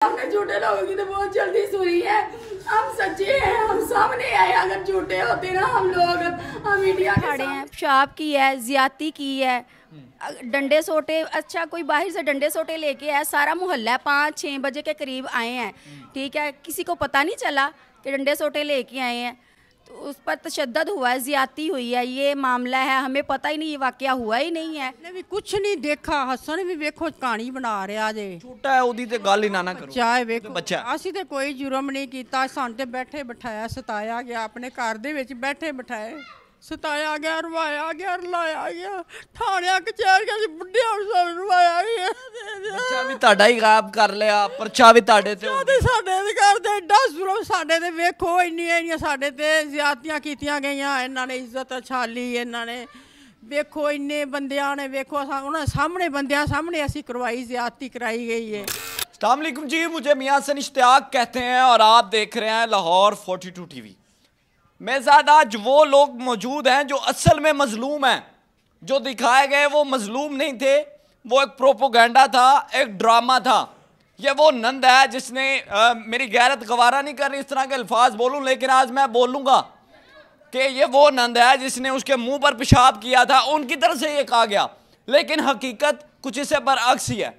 हमने झूठे लोगों की तो बहुत जल्दी सुनी है। हम सच्चे हैं, हम सामने आए। अगर झूठे होते ना हम लोग, हम मीडिया खड़े हैं, पेशाब की है, ज्यादती की है, डंडे सोटे। अच्छा कोई बाहर से डंडे सोटे लेके आया, सारा मोहल्ला 5-6 बजे के करीब आए हैं, ठीक है। किसी को पता नहीं चला कि डंडे सोटे लेके आए हैं, तो उस पर तशद्दुद हुआ है, ज्यादती हुई है। ये मामला है, हमें पता ही नहीं, ये वाकया हुआ ही नहीं है। ने भी कुछ नहीं देखा। हसन भी वेखो कहानी बना रहा जे, छोटा है ओदी ते गल ही ना करो। चाहे वेखो बच्चा ਅਸੀਂ ਤੇ ਕੋਈ ਜੁਰਮ ਨਹੀਂ ਕੀਤਾ। ਸਾਨੂੰ ਤੇ ਬੈਠੇ ਬਿਠਾਇਆ, ਸਤਾਇਆ ਗਿਆ, ਆਪਣੇ ਘਰ ਦੇ ਵਿੱਚ ਬੈਠੇ ਬਿਠਾਏ, ਸਤਾਇਆ ਗਿਆ, ਰਵਾਇਆ ਗਿਆ, ਰਲਾਇਆ ਗਿਆ, ਥਾਣਿਆਂ ਕਚਹਿਰੀਆਂ 'ਚ ਬੁੱਢਿਆਂ ਨੂੰ ਸਭ ਰਵਾਇਆ ਗਿਆ। ਬੱਚਾ ਵੀ ਤੁਹਾਡਾ ਹੀ ਗਾਇਬ ਕਰ ਲਿਆ, ਪਰਚਾ ਵੀ ਤੁਹਾਡੇ ਤੇ ਹੋ ਗਿਆ। ਸਾਡੇ ਦੇ ਘਰ ਤੇ ਐਡਾ ਜ਼ੁਲਮ, ਸਾਡੇ ਤੇ ਵੇਖੋ ਇੰਨੀਆਂ ਸਾਡੇ ਤੇ ਜ਼ਿਆਦਤੀਆਂ ਕੀਤੀਆਂ ਗਈਆਂ। ਇਹਨਾਂ ਨੇ ਇੱਜ਼ਤ ਛਾਲੀ, ਇਹਨਾਂ ਨੇ ਵੇਖੋ ਇੰਨੇ ਬੰਦਿਆਂ ਨੇ, ਵੇਖੋ ਉਹਨਾਂ ਸਾਹਮਣੇ ਬੰਦਿਆਂ सामने ऐसी करवाई, ज्यादती कराई गई है। अस्सलाम वालेकुम जी, मुझे मियां सन इश्तियाक कहते हैं और आप देख रहे हैं लाहौर 42 टीवी। मेरे साथ आज वो लोग मौजूद हैं जो असल में मजलूम हैं। जो दिखाए गए वो मजलूम नहीं थे, वो एक प्रोपोगंडा था, एक ड्रामा था। ये वो नंद है जिसने मेरी गैरत गवारा नहीं कर रही इस तरह के अल्फाज बोलूं, लेकिन आज मैं बोलूँगा कि ये वो नंद है जिसने उसके मुंह पर पेशाब किया था। उनकी तरफ से ये कहा गया, लेकिन हकीकत कुछ इससे बरअक्स ही है।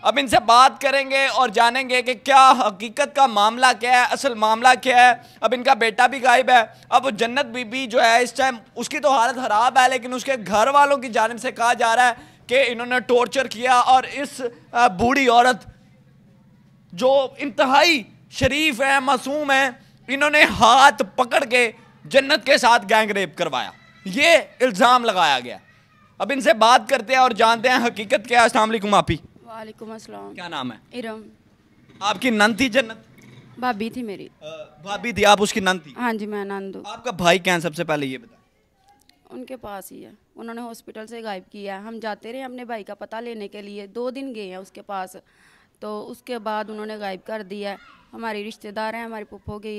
अब इनसे बात करेंगे और जानेंगे कि क्या हकीकत का मामला क्या है, असल मामला क्या है। अब इनका बेटा भी गायब है। अब वो जन्नत बीबी जो है इस टाइम उसकी तो हालत ख़राब है, लेकिन उसके घर वालों की जानिब से कहा जा रहा है कि इन्होंने टॉर्चर किया और इस बूढ़ी औरत जो इंतहाई शरीफ है, मासूम है, इन्होंने हाथ पकड़ के जन्नत के साथ गैंग रेप करवाया। ये इल्ज़ाम लगाया गया। अब इनसे बात करते हैं और जानते हैं हकीकत क्या है। अस्सलाम वालेकुम आपी। वालेकुम अस्सलाम। क्या नाम है? इरम। आपकी नंद थी जन्नत? भाभी थी मेरी। भाभी थी, आप उसकी नंद थी? हाँ जी, मैं नंद हूँ। आपका भाई क्या है सबसे पहले ये बताएं। उनके पास ही है, उन्होंने हॉस्पिटल से गायब किया है। हम जाते रहे अपने भाई का पता लेने के लिए, 2 दिन गए हैं उसके पास, तो उसके बाद उन्होंने गायब कर दिया है। हमारी रिश्तेदार हैं, हमारी पुप्पो की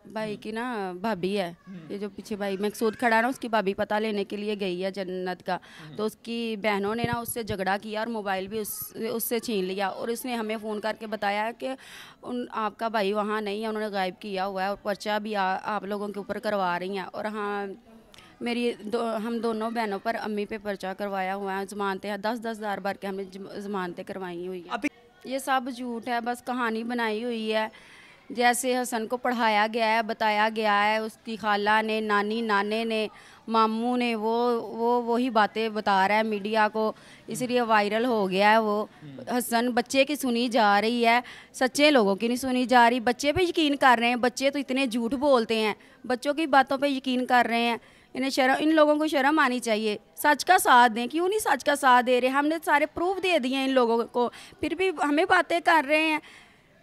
भाई की ना भाभी है, ये जो पीछे भाई मकसूद खड़ा है ना, उसकी भाभी पता लेने के लिए गई है जन्नत का। तो उसकी बहनों ने ना उससे झगड़ा किया और मोबाइल भी उससे छीन लिया, और उसने हमें फ़ोन करके बताया कि आपका भाई वहाँ नहीं है, उन्होंने गायब किया हुआ है, और पर्चा भी आप लोगों के ऊपर करवा रही हैं। और हाँ, हम दोनों बहनों पर अम्मी पे पर्चा करवाया हुआ है। ज़मानतें हैं 10-10 हज़ार भर के हमने ज़मानतें करवाई हुई हैं। ये सब झूठ है, बस कहानी बनाई हुई है। जैसे हसन को पढ़ाया गया है, बताया गया है, उसकी खाला ने, नानी नाने ने, मामू ने, वो वही बातें बता रहा है मीडिया को, इसलिए वायरल हो गया है वो। हसन बच्चे की सुनी जा रही है, सच्चे लोगों की नहीं सुनी जा रही। बच्चे पे यकीन कर रहे हैं, बच्चे तो इतने झूठ बोलते हैं, बच्चों की बातों पे यकीन कर रहे हैं। इन्हें शर्म, इन लोगों को शर्म आनी चाहिए, सच का साथ दें। क्यों नहीं सच का साथ दे रहे? हमने सारे प्रूफ दे दिए हैं इन लोगों को, फिर भी हमें बातें कर रहे हैं,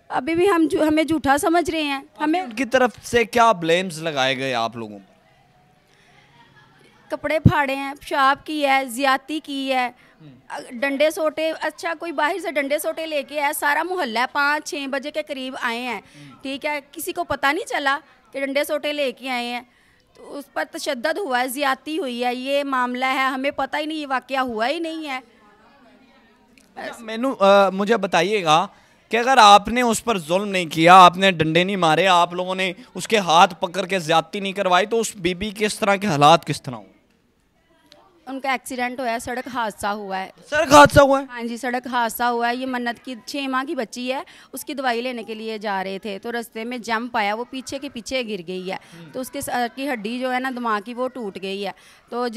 अभी भी हमें झूठा समझ रहे हैं। हमें उनकी तरफ से क्या ब्लेम्स लगाए गए आप लोगों पर? कपड़े फाड़े हैं, पेशाब की है, ज्यादती की है, डंडे सोटे। अच्छा कोई बाहर से डंडे सोटे लेके आया, सारा मोहल्ला 5-6 बजे के करीब आए हैं, ठीक है। किसी को पता नहीं चला कि डंडे सोटे लेके आए हैं, तो उस पर तशद्दुद हुआ है, ज्यादती हुई है। ये मामला है, हमें पता ही नहीं, ये वाकया हुआ ही नहीं है। मुझे बताइएगा कि अगर आपने उस पर जुल्म नहीं किया, आपने डंडे नहीं मारे, आप लोगों ने उसके हाथ पकड़ के ज्यादती नहीं करवाई, तो उस बीबी के इस तरह के हालात किस तरह हों? उनका एक्सीडेंट हुआ है, सड़क हादसा हुआ है। सड़क हादसा हुआ है? हाँ जी, सड़क हादसा हुआ है। ये मन्नत की 6 माह की बच्ची है, उसकी दवाई लेने के लिए जा रहे थे, तो रास्ते में जंप आया, वो पीछे के पीछे गिर गई है, तो उसके सर की हड्डी जो है ना दिमाग की, वो टूट गई है। तो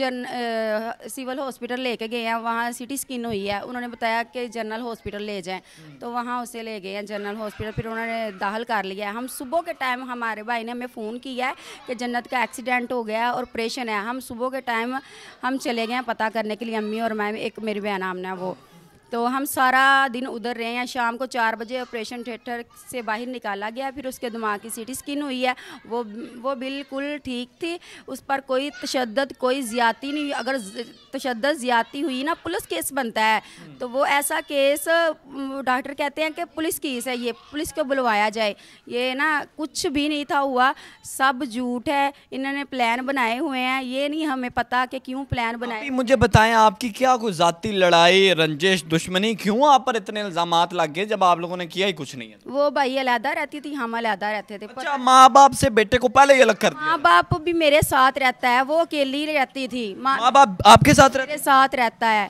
सिविल हॉस्पिटल लेके गए हैं, वहाँ सिटी स्किन हुई है। उन्होंने बताया कि जनरल हॉस्पिटल ले जाएँ, तो वहाँ उसे ले गए हैं जनरल हॉस्पिटल, फिर उन्होंने दाखिल कर लिया है। हम सुबह के टाइम, हमारे भाई ने हमें फ़ोन किया है कि जन्नत का एक्सीडेंट हो गया है और ऑपरेशन है। हम सुबह के टाइम हम चले गए हैं पता करने के लिए, अम्मी और मैं, एक मेरी बहन आमना, वो तो हम सारा दिन उधर रहे हैं। शाम को 4 बजे ऑपरेशन थिएटर से बाहर निकाला गया, फिर उसके दिमाग की सीटी स्किन हुई है, वो बिल्कुल ठीक थी, उस पर कोई तशद्दुद, कोई ज़्यादती नहीं। अगर तशद्दुद ज़्यादती हुई ना, पुलिस केस बनता है, तो वो ऐसा केस डॉक्टर कहते हैं कि पुलिस केस है, ये पुलिस को बुलवाया जाए। ये ना कुछ भी नहीं था हुआ, सब झूठ है, इन्होंने प्लान बनाए हुए हैं। ये नहीं हमें पता कि क्यों प्लान बनाए। मुझे बताएं, आपकी क्या कोई ज़ाती लड़ाई, रंजिश, दुश्मनी क्यों आप पर इतने इल्जामात लग गए जब आप लोगों ने किया ही कुछ नहीं है? वो भाई अलहदा रहती थी, हम अलहदा रहते थे। अच्छा, माँ बाप से बेटे को पहले ही अलग कर दिया? माँ बाप भी मेरे साथ रहता है, वो अकेली रहती थी। माँ बाप आपके साथ रहते? मेरे साथ रहता है।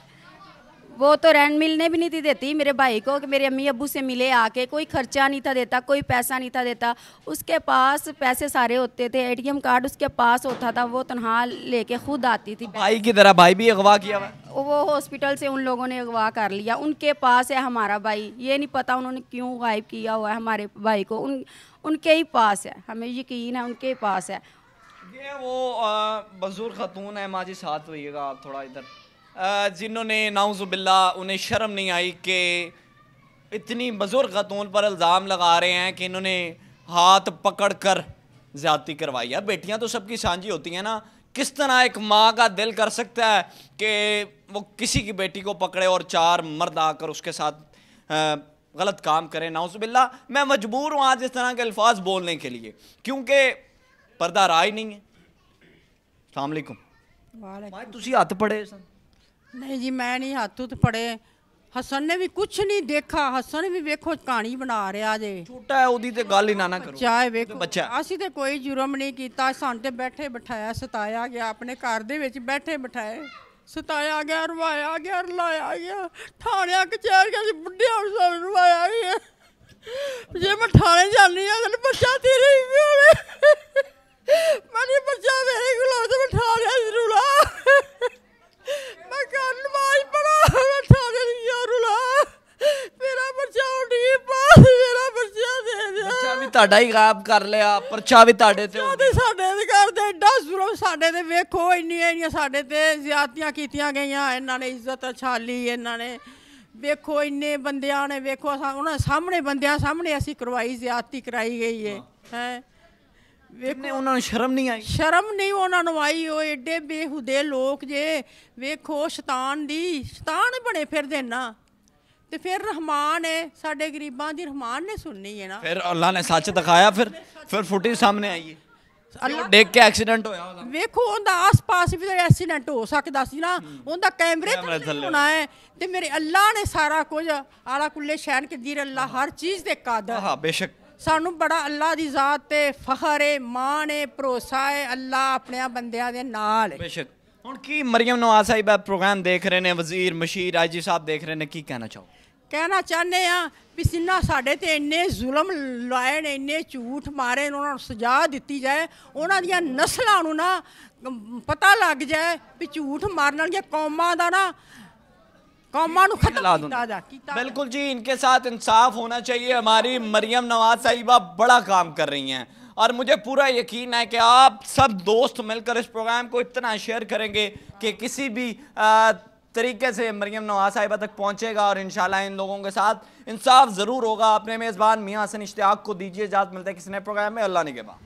वो तो रैन मिलने भी नहीं थी देती मेरे भाई को कि मेरे अम्मी अब्बू से मिले आके, कोई खर्चा नहीं था देता, कोई पैसा नहीं था देता। उसके पास पैसे सारे होते थे, एटीएम कार्ड उसके पास होता था, वो तनहा लेके खुद आती थी। भाई की तरह भाई भी अगवा किया हुआ है? वो हॉस्पिटल से उन लोगों ने अगवा कर लिया, उनके पास है हमारा भाई। ये नहीं पता उन्होंने क्यों गायब किया हुआ है हमारे भाई को, उनके ही पास है, हमें यकीन है उनके पास है। ये वो बज़ुर्ग खातून है, माँ जी साथ होइएगा आप थोड़ा इधर, जिन्होंने नाउज़ुबिल्ला उन्हें शर्म नहीं आई कि इतनी बुजुर्ग खातून पर इल्ज़ाम लगा रहे हैं कि इन्होंने हाथ पकड़ कर ज़्यादती करवाई है। बेटियां तो सबकी साझी होती हैं ना, किस तरह एक माँ का दिल कर सकता है कि वो किसी की बेटी को पकड़े और 4 मर्द आकर उसके साथ गलत काम करें। नाउज़ुबिल्ला मैं मजबूर हूँ आज इस तरह के अल्फाज बोलने के लिए, क्योंकि पर्दा रहा ही नहीं है। अस्सलाम वालेकुम। भाई तुसी हथ पड़े सन? नहीं जी, मैं नहीं हथ हुथ पड़े। हसन ने भी कुछ नहीं देखा, हसन भी वेखो कहानी बना रहा जे। छोटा है ओदी ते गल ही ना करो। चाहे वेखो बच्चा ਅਸੀਂ ਤੇ ਕੋਈ ਜੁਰਮ ਨਹੀਂ ਕੀਤਾ, ਸਾਨੂੰ ਤੇ ਬੈਠੇ ਬਿਠਾਇਆ, ਸਤਾਇਆ ਗਿਆ, ਆਪਣੇ ਘਰ ਦੇ ਵਿੱਚ ਬੈਠੇ ਬਿਠਾਏ, ਸਤਾਇਆ ਗਿਆ, ਰਵਾਇਆ ਗਿਆ, ਰਲਾਇਆ ਗਿਆ, ਥਾਣਿਆਂ ਕਚਹਿਰੀਆਂ ਚ ਬੁੱਢਿਆਂ ਨੂੰ ਸਾਨੂੰ ਰਵਾਇਆ ਗਿਆ। ਜੇ ਮੈਂ ਥਾਣੇ ਜਾਂਦੀ ਆ ਤਾਂ ਬੱਚਾ ਤੇਰੇ ਹੀ ਕੋਲ, ਮੇਰੇ ਬੱਚਾ ਮੇਰੇ ਕੋਲ ਆ ਤਾਂ ਮੈਂ ਥਾਣਿਆਂ ਚ ਰੁਲਾ, मैं घर नमाज पढ़ा, मैं थाने नहीं रुला, मेरा बच्चा उठी पास, मेरा बच्चा दे दिया। बच्चा भी ताड़ा ही गायब कर लिया, परचा भी ताड़े ते हो गया। ਸਾਡੇ ਦੇ ਘਰ ਦੇ ਐਡਾ ਜ਼ੁਲਮ, ਸਾਡੇ ਤੇ ਵੇਖੋ ਇੰਨੀਆਂ ਸਾਡੇ ਤੇ ਜ਼ਿਆਦਤੀਆਂ ਕੀਤੀਆਂ ਗਈਆਂ, ਇਹਨਾਂ ਨੇ ਇੱਜ਼ਤ ਛਾਲੀ, ਇਹਨਾਂ ਨੇ ਵੇਖੋ ਇੰਨੇ ਬੰਦਿਆਂ ਨੇ, ਵੇਖੋ ਉਹਨਾਂ ਸਾਹਮਣੇ ਬੰਦਿਆਂ ਸਾਹਮਣੇ ਅਸੀਂ ਕਰਵਾਈ, ਜ਼ਿਆਦਤੀ ਕਰਾਈ ਗਈ ਹੈ। ਵੇਖਨੇ ਉਹਨਾਂ ਨੂੰ ਸ਼ਰਮ ਨਹੀਂ ਆਈ? ਸ਼ਰਮ ਨਹੀਂ ਉਹਨਾਂ ਨੂੰ ਆਈ, ਉਹ ਐਡੇ ਬੇਹੁਦੇ ਲੋਕ ਜੇ, ਵੇਖੋ ਸ਼ੈਤਾਨ ਬਣੇ ਫਿਰਦੇ ਨਾ। ਤੇ ਫਿਰ रहमान है, ਸਾਡੇ ਗਰੀਬਾਂ ਦੀ रहमान ਨੇ ਸੁਣਨੀ ਹੈ ਨਾ। ਫਿਰ ਅੱਲਾ ਨੇ ਸੱਚ ਦਿਖਾਇਆ, ਫਿਰ ਫੁਟੇਜ ਸਾਹਮਣੇ ਆਈ ਹੈ, ਅੱਲਾ ਦੇਖ ਕੇ ਐਕਸੀਡੈਂਟ ਹੋਇਆ ਉਹਦਾ। ਵੇਖੋ ਉਹਦਾ ਆਸ-ਪਾਸ ਵੀ ਐਕਸੀਡੈਂਟ ਹੋ ਸਕਦਾ ਸੀ ਨਾ, ਉਹਦਾ ਕੈਮਰੇ ਥੱਲੇ ਹੋਣਾ ਹੈ। ਤੇ ਮੇਰੇ ਅੱਲਾ ਨੇ ਸਾਰਾ ਕੁਝ, ਆਲਾ ਕੁੱਲੇ ਸ਼ੈਨ ਕਦੀਰ, ਅੱਲਾ ਹਰ ਚੀਜ਼ ਦੇ ਕਾਦਰ। ਹਾਂ ਬੇਸ਼ੱਕ, ਸਾਨੂੰ ਬੜਾ ਅੱਲਾ ਦੀ ਜ਼ਾਤ ਤੇ ਫਖਰ ਹੈ, ਮਾਣ ਹੈ, ਭਰੋਸਾ ਹੈ, ਅੱਲਾ ਆਪਣੇ ਬੰਦਿਆਂ ਦੇ ਨਾਲ ਹੈ। ਬੇਸ਼ੱਕ। ਹੁਣ ਕੀ ਮਰੀਮ ਨਵਾਜ਼ ਸਾਹਿਬਾ ਪ੍ਰੋਗਰਾਮ ਦੇਖ ਰਹੇ ਨੇ, ਵਜ਼ੀਰ ਮਸ਼ੀਰ ਆਈਜੀ ਸਾਹਿਬ ਦੇਖ ਰਹੇ ਨੇ, ਕੀ ਕਹਿਣਾ ਚਾਹੋ? ਕਹਿਣਾ ਚਾਹੁੰਦੇ ਆ ਵੀ ਜਿਨ੍ਹਾਂ ਸਾਡੇ ਤੇ ਇੰਨੇ ਜ਼ੁਲਮ ਲਾਏ ਨੇ, ਇੰਨੇ ਝੂਠ ਮਾਰੇ ਨੇ, ਉਹਨਾਂ ਨੂੰ ਸਜ਼ਾ ਦਿੱਤੀ ਜਾਏ। ਉਹਨਾਂ ਦੀਆਂ ਨਸਲਾਂ ਨੂੰ ਨਾ ਪਤਾ ਲੱਗ ਜਾਏ ਵੀ ਝੂਠ ਮਾਰਨ ਵਾਲੀਆਂ ਕੌਮਾਂ ਦਾ ਨਾ, कौमां नूं खत्म किया। बिल्कुल जी, इनके साथ इंसाफ होना चाहिए। हमारी मरियम नवाज साहिबा बड़ा काम कर रही हैं और मुझे पूरा यकीन है कि आप सब दोस्त मिलकर इस प्रोग्राम को इतना शेयर करेंगे कि किसी भी तरीके से मरियम नवाज साहिबा तक पहुंचेगा और इंशाल्लाह इन लोगों के साथ इंसाफ ज़रूर होगा। अपने मेज़बान मियां हसन इश्तियाक को दीजिए इजाज़त, मिलते हैं किसी नए प्रोग्राम में। अल्लाह निगहबान।